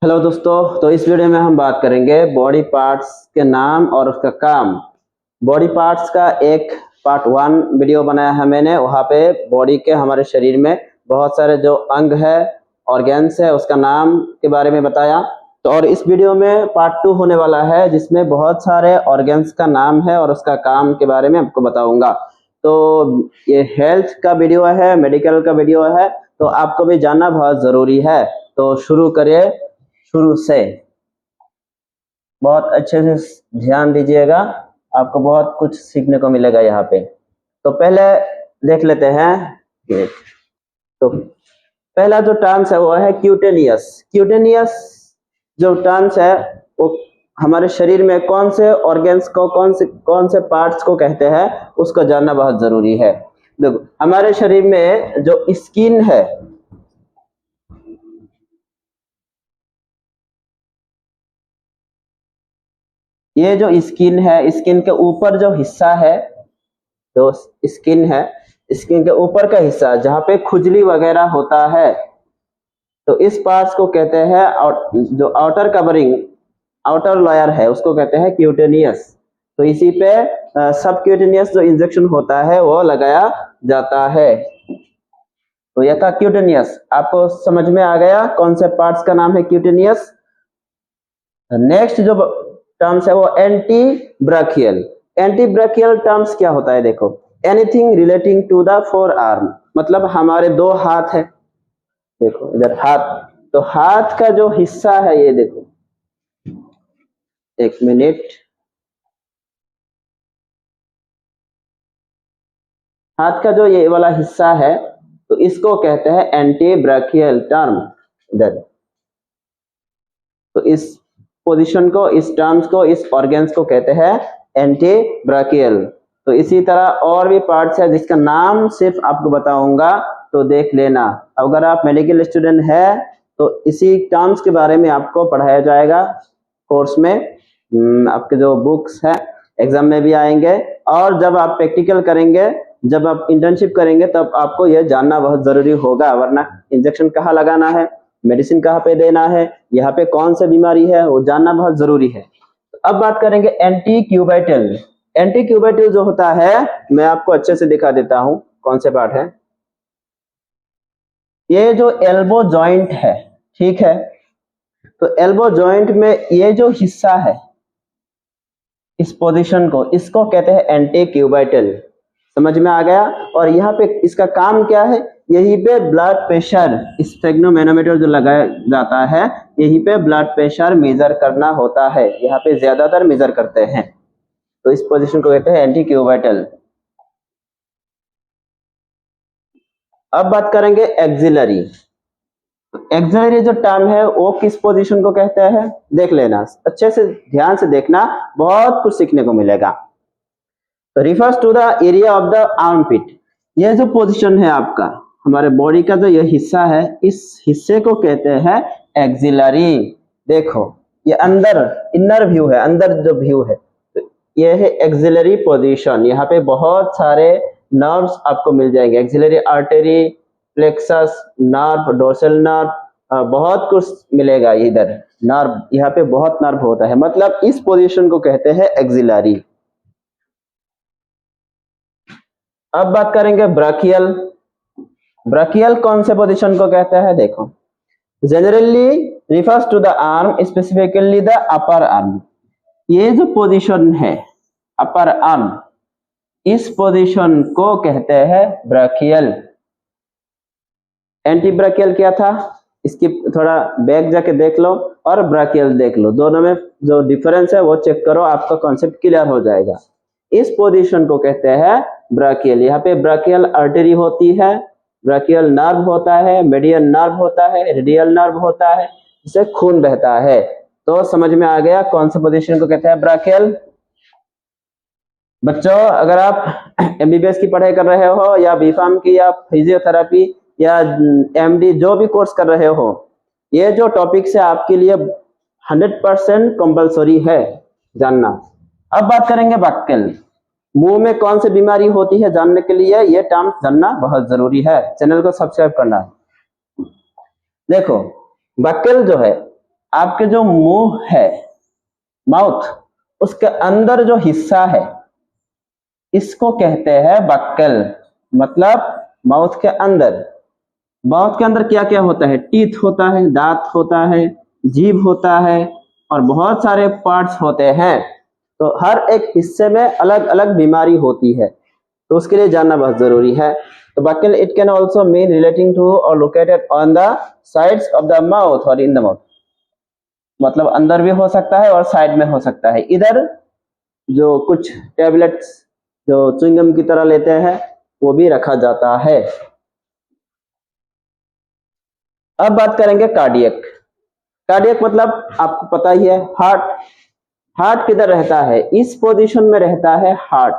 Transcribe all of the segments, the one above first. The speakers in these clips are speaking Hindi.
हेलो दोस्तों, तो इस वीडियो में हम बात करेंगे बॉडी पार्ट्स के नाम और उसका काम। बॉडी पार्ट्स का एक पार्ट 1 वीडियो बनाया है मैंने। वहाँ पे बॉडी के हमारे शरीर में बहुत सारे जो अंग है, ऑर्गेन्स है, उसका नाम के बारे में बताया। तो और इस वीडियो में पार्ट 2 होने वाला है, जिसमें बहुत सारे ऑर्गेन्स का नाम है और उसका काम के बारे में आपको बताऊंगा। तो ये हेल्थ का वीडियो है, मेडिकल का वीडियो है, तो आपको भी जानना बहुत जरूरी है। तो शुरू करिए शुरू से। बहुत अच्छे से ध्यान दीजिएगा, आपको बहुत कुछ सीखने को मिलेगा यहाँ पे। तो पहले देख लेते हैं। तो पहला जो टर्म्स है वो है क्यूटेनियस। क्यूटेनियस जो टर्म्स है वो हमारे शरीर में कौन से ऑर्गेन्स को, कौन से पार्ट्स को कहते हैं, उसको जानना बहुत जरूरी है। देखो, हमारे शरीर में जो स्किन है, ये जो स्किन है, स्किन के ऊपर जो हिस्सा है, जो स्किन है, स्किन के ऊपर का हिस्सा जहाँ पे खुजली वगैरह होता है, तो इस पार्ट्स को कहते हैं, और जो आउटर कवरिंग, आउटर लेयर है, उसको कहते हैं क्यूटेनियस। तो इसी पे सब क्यूटेनियस जो इंजेक्शन होता है वो लगाया जाता है। तो यह था क्यूटेनियस। आपको समझ में आ गया कौन से पार्ट्स का नाम है क्यूटेनियस। नेक्स्ट जो टर्म्स है वो antebrachial. Antebrachial terms क्या होता है? देखो, anything relating to the forearm, मतलब हमारे दो हाथ है। देखो इधर हाथ, तो हाथ का जो हिस्सा है, ये देखो, एक मिनट, हाथ का जो ये वाला हिस्सा है, तो इसको कहते हैं एंटी ब्राकियल टर्म। इधर तो इस पोजीशन को, इस टर्म्स को, इस ऑर्गेन्स को कहते हैं एंटी ब्राकियल। तो इसी तरह और भी पार्ट्स है जिसका नाम सिर्फ आपको बताऊंगा, तो देख लेना। अगर आप मेडिकल स्टूडेंट है तो इसी टर्म्स के बारे में आपको पढ़ाया जाएगा कोर्स में। आपके जो बुक्स है एग्जाम में भी आएंगे, और जब आप प्रैक्टिकल करेंगे, जब आप इंटर्नशिप करेंगे, तब आपको यह जानना बहुत जरूरी होगा। वरना इंजेक्शन कहाँ लगाना है, मेडिसिन कहाँ पे देना है, यहाँ पे कौन सा बीमारी है, वो जानना बहुत जरूरी है। अब बात करेंगे एंटी क्यूबाइटल। एंटी क्यूबाइटल जो होता है, मैं आपको अच्छे से दिखा देता हूँ कौन से पार्ट है। ये जो एल्बो जॉइंट है, ठीक है, तो एल्बो जॉइंट में ये जो हिस्सा है, इस पोजीशन को, इसको कहते हैं एंटी क्यूबाइटल। समझ में आ गया? और यहाँ पे इसका काम क्या है? यहीं पे ब्लड प्रेशर, स्फेग्नोमेनोमीटर जो लगाया जाता है, यहीं पे ब्लड प्रेशर मेजर करना होता है। यहाँ पे ज्यादातर मेजर करते हैं। तो इस पोजीशन को कहते हैं एंटी क्यूबाइटल। अब बात करेंगे एक्सिलरी। एक्सिलरी जो टर्म है वो किस पोजीशन को कहते हैं, देख लेना, अच्छे से ध्यान से देखना, बहुत कुछ सीखने को मिलेगा। तो refers to the area of the armpit. ये जो पोजीशन है आपका, हमारे बॉडी का जो ये हिस्सा है, इस हिस्से को कहते हैं एक्सिलरी। देखो, ये अंदर इनर व्यू है, अंदर जो व्यू है, तो ये है एक्सिलरी पोजीशन। यहाँ पे बहुत सारे नर्व्स आपको मिल जाएंगे, axillary artery, plexus nerve, dorsal nerve, बहुत कुछ मिलेगा इधर। नर्व, यहाँ पे बहुत नर्व होता है, मतलब इस पोजीशन को कहते हैं एक्सिलरी। अब बात करेंगे ब्राकियल। ब्राकियल कौन से पोजीशन को कहते हैं? देखो, generally refers to the arm, specifically the upper arm. ये जो पोजीशन है अपर आर्म, इस पोजीशन को कहते हैं ब्राकियल। एंटी ब्राकियल क्या था, इसकी थोड़ा बैक जाके देख लो और ब्राकियल देख लो, दोनों में जो डिफरेंस है वो चेक करो, आपका कॉन्सेप्ट क्लियर हो जाएगा। इस पोजीशन को कहते हैं ब्राकियल। यहाँ पे ब्राकियल आर्टरी होती है, ब्राकियल नर्व होता है, मेडियल नर्व होता है, रेडियल नर्व होता है, जिससे खून बहता है। तो समझ में आ गया कौन से पोजीशन को कहते हैं ब्राकियल। बच्चों, अगर आप एमबीबीएस की पढ़ाई कर रहे हो, या बीफार्म की, या फिजियोथेरेपी, या एमडी जो भी कोर्स कर रहे हो, ये जो टॉपिक्स है आपके लिए 100% कंपलसरी है जानना। अब बात करेंगे बक्कल। मुंह में कौन सी बीमारी होती है जानने के लिए ये टर्म जानना बहुत जरूरी है। चैनल को सब्सक्राइब करना। देखो, बक्कल जो है, आपके जो मुंह है, माउथ, उसके अंदर जो हिस्सा है इसको कहते हैं बक्कल। मतलब माउथ के अंदर, माउथ के अंदर क्या क्या होता है? टीथ होता है, दांत होता है, जीभ होता है और बहुत सारे पार्ट्स होते हैं। तो हर एक हिस्से में अलग अलग बीमारी होती है, तो उसके लिए जानना बहुत जरूरी है। तो buccal it can also mean relating to or located on the sides of the mouth or in the mouth. मतलब अंदर भी हो सकता है और साइड में हो सकता है। इधर जो कुछ टेबलेट्स जो च्युइंगम की तरह लेते हैं वो भी रखा जाता है। अब बात करेंगे कार्डियक। कार्डियक मतलब आपको पता ही है, हार्ट। हार्ट किधर रहता है? इस पोजीशन में रहता है हार्ट,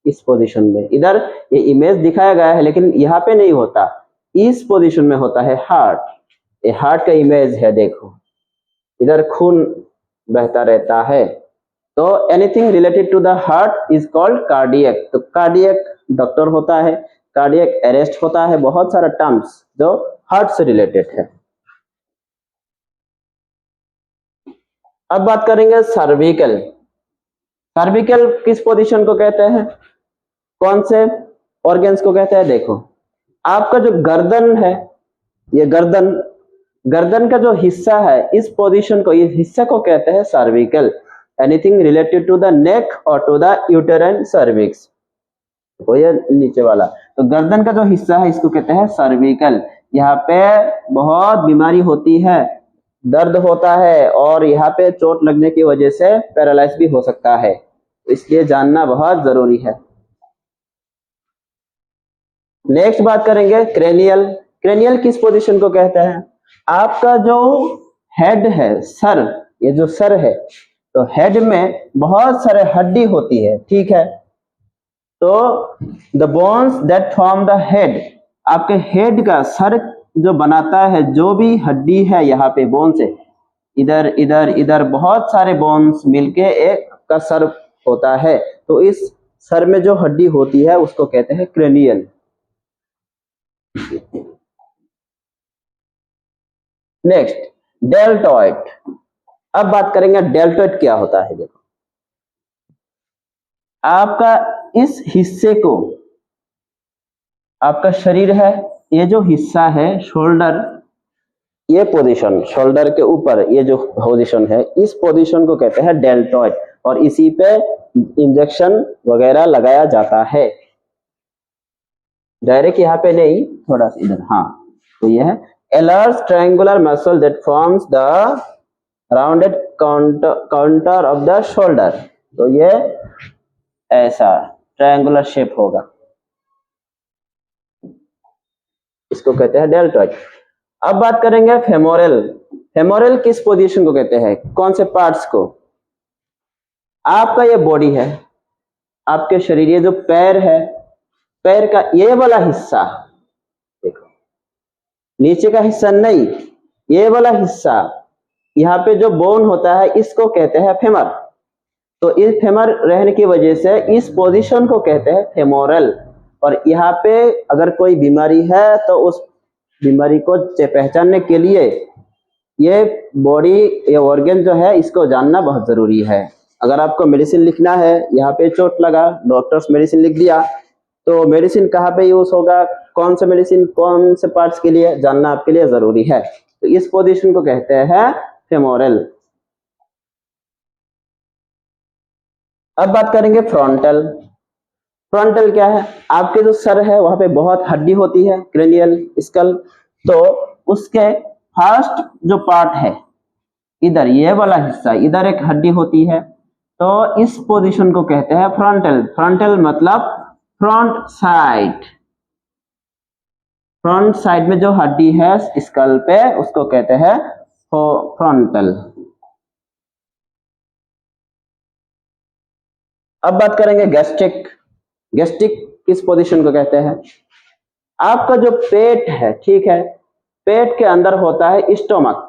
इस पोजीशन में। इधर ये इमेज दिखाया गया है लेकिन यहाँ पे नहीं होता, इस पोजीशन में होता है हार्ट। ये हार्ट का इमेज है, देखो इधर खून बहता रहता है। तो anything related to the heart is called cardiac. तो कार्डियक डॉक्टर होता है, कार्डियक अरेस्ट होता है, बहुत सारा टर्म्स जो हार्ट से रिलेटेड है। अब बात करेंगे सर्विकल। सर्विकल किस पोजीशन को कहते हैं? कौन से ऑर्गन्स को कहते हैं? देखो आपका जो गर्दन है, ये गर्दन, गर्दन का जो हिस्सा है इस पोजीशन को, इस हिस्से को कहते हैं cervical. Anything related to the neck और टू द यूटेराइन सर्विक्स, तो ये नीचे वाला। तो गर्दन का जो हिस्सा है इसको कहते हैं सर्विकल। यहाँ पे बहुत बीमारी होती है, दर्द होता है और यहाँ पे चोट लगने की वजह से पैरालाइज भी हो सकता है, इसलिए जानना बहुत जरूरी है। नेक्स्ट बात करेंगे क्रेनियल। क्रेनियल किस पोजीशन को कहते हैं? आपका जो हेड है, सर, ये जो सर है, तो हेड में बहुत सारे हड्डी होती है, ठीक है। तो the bones that form the head, आपके हेड का, सर जो बनाता है, जो भी हड्डी है यहाँ पे बोन्स है, इधर इधर इधर बहुत सारे बोन्स मिलके एक का सर होता है। तो इस सर में जो हड्डी होती है उसको कहते हैं क्रेनियल। Next deltoid. अब बात करेंगे डेल्टॉइड क्या होता है। देखो आपका इस हिस्से को, आपका शरीर है, ये जो हिस्सा है शोल्डर, ये पोजीशन शोल्डर के ऊपर ये जो पोजीशन है, इस पोजीशन को कहते हैं डेल्टॉइड और इसी पे इंजेक्शन वगैरह लगाया जाता है। डायरेक्ट यहाँ पे नहीं, थोड़ा सा इधर। हाँ, तो ये है a large triangular muscle that forms the rounded contour of the shoulder। तो ये ऐसा ट्रायंगुलर शेप होगा, इसको कहते हैं डेल्टॉइड। अब बात करेंगे फेमोरल। फेमोरल किस पोजीशन को कहते हैं? कौन से पार्ट्स को? आपका ये बॉडी है, आपके शरीर, ये जो पैर है, पैर का ये वाला हिस्सा, देखो नीचे का हिस्सा नहीं, ये वाला हिस्सा, यहाँ पे जो बोन होता है इसको कहते हैं फेमर। तो इस फेमर रहने की वजह से इस पोजीशन को कहते हैं फेमोरल। और यहाँ पे अगर कोई बीमारी है तो उस बीमारी को पहचानने के लिए ये बॉडी, ये ऑर्गन जो है, इसको जानना बहुत जरूरी है। अगर आपको मेडिसिन लिखना है, यहाँ पे चोट लगा, डॉक्टर्स मेडिसिन लिख दिया, तो मेडिसिन कहाँ पे यूज होगा, कौन सा मेडिसिन कौन से पार्ट्स के लिए, जानना आपके लिए जरूरी है। तो इस पोजीशन को कहते हैं फेमोरल। अब बात करेंगे फ्रंटल। फ्रंटल क्या है? आपके जो सर है वहां पे बहुत हड्डी होती है, क्रेनियल स्कल, तो उसके फर्स्ट जो पार्ट है, इधर ये वाला हिस्सा, इधर एक हड्डी होती है, तो इस पोजीशन को कहते हैं फ्रंटल। फ्रंटल मतलब फ्रंट साइड, फ्रंट साइड में जो हड्डी है स्कल पे, उसको कहते हैं फ्रंटल। अब बात करेंगे गैस्ट्रिक। गैस्ट्रिक किस पोजीशन को कहते हैं? आपका जो पेट है, ठीक है, पेट के अंदर होता है स्टोमक,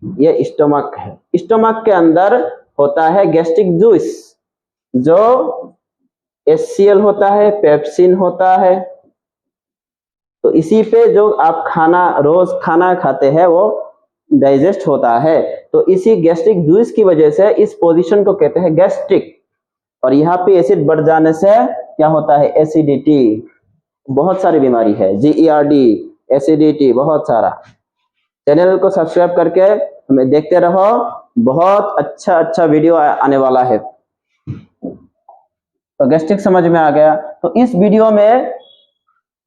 ये स्टोमक है, स्टोमक के अंदर होता है गैस्ट्रिक जूस, जो HCl होता है, पेप्सिन होता है। तो इसी पे जो आप खाना, रोज खाना खाते हैं, वो डाइजेस्ट होता है। तो इसी गैस्ट्रिक जूस की वजह से इस पोजीशन को कहते हैं गैस्ट्रिक। और यहाँ पे एसिड बढ़ जाने से क्या होता है, एसिडिटी। बहुत सारी बीमारी है, GERD, एसिडिटी, बहुत सारा। चैनल को सब्सक्राइब करके हमें देखते रहो, बहुत अच्छा अच्छा वीडियो आने वाला है। तो गैस्ट्रिक समझ में आ गया। तो इस वीडियो में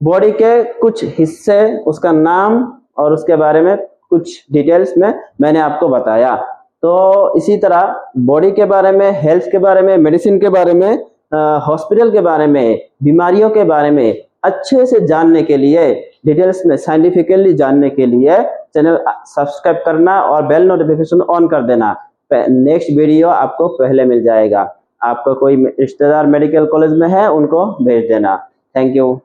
बॉडी के कुछ हिस्से, उसका नाम और उसके बारे में कुछ डिटेल्स में मैंने आपको बताया। तो इसी तरह बॉडी के बारे में, हेल्थ के बारे में, मेडिसिन के बारे में, हॉस्पिटल के बारे में, बीमारियों के बारे में अच्छे से जानने के लिए, डिटेल्स में साइंटिफिकली जानने के लिए चैनल सब्सक्राइब करना और बेल नोटिफिकेशन ऑन कर देना। नेक्स्ट वीडियो आपको पहले मिल जाएगा। आपका कोई रिश्तेदार मेडिकल कॉलेज में है, उनको भेज देना। Thank you.